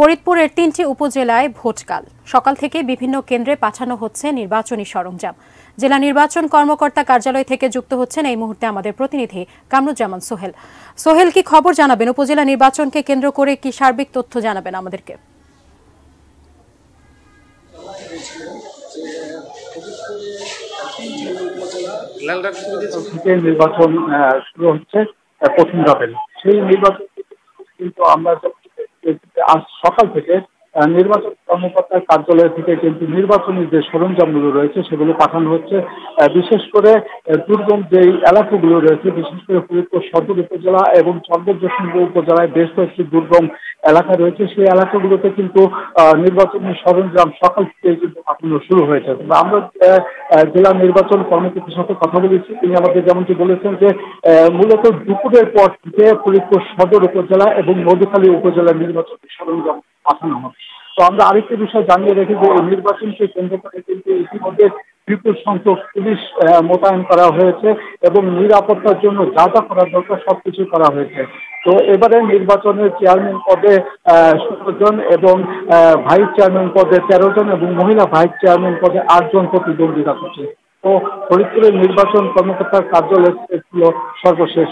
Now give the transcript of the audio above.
ফরিদপুরের ৩টি উপজেলায় ভোটকাল। সকাল থেকে বিভিন্ন কেন্দ্রে পাঠানো হচ্ছে নির্বাচনী সরঞ্জাম। জেলা নির্বাচন কর্মকর্তা কার্যালয় থেকে যুক্ত হচ্ছেন এই মুহূর্তে আমাদের প্রতিনিধি কামরুজ্জামান সোহেল। সোহেল, কি খবর জানাবেন? উপজেলা নির্বাচনকে কেন্দ্র করে কি সার্বিক তথ্য জানাবেন আমাদেরকে? নির্বাচন শুরু হচ্ছে প্রথম ধাপের সেই নির্বাচন কিন্তু আমরা আজ সকাল থেকে নির্বাচন কর্মকর্তার কার্যালয় থেকে কিন্তু নির্বাচনী যে সরঞ্জামগুলো রয়েছে সেগুলো পাঠানো হচ্ছে। বিশেষ করে দুর্গম যে এলাকাগুলো রয়েছে, বিশেষ করে ফরিদপুর সদর উপজেলা এবং চন্দ্রজোশীনগর উপজেলায় বেশ কয়েকটি দুর্গম এলাকা রয়েছে। সেই এলাকাগুলোতে কিন্তু নির্বাচনী সরঞ্জাম সকাল থেকে কিন্তু পাঠানো শুরু হয়েছে। আমরা জেলা নির্বাচন কর্মকর্তার সাথে কথা বলেছি, তিনি আমাদের যেমনটি বলেছেন যে মূলত দুপুরের পর থেকে ফরিদপুর সদর উপজেলা এবং মধুখালী উপজেলার নির্বাচনী সরঞ্জাম পাঠানো হবে। তো আমরা আরেকটি বিষয় জানিয়ে রাখি যে এই নির্বাচনকে কেন্দ্র করে কিন্তু ইতিমধ্যে বিপুল সংখ্যক পুলিশ মোতায়েন করা হয়েছে এবং নিরাপত্তার জন্য যা যা করা দরকার সবকিছু করা হয়েছে। তো এবারে নির্বাচনের চেয়ারম্যান পদে ১৭ জন এবং ভাইস চেয়ারম্যান পদে ১৩ জন এবং মহিলা ভাইস চেয়ারম্যান পদে ৮ জন প্রতিদ্বন্দ্বিতা করছে। তো ফরিদপুরের নির্বাচন কর্মকর্তার কার্যালয় ছিল সর্বশেষ।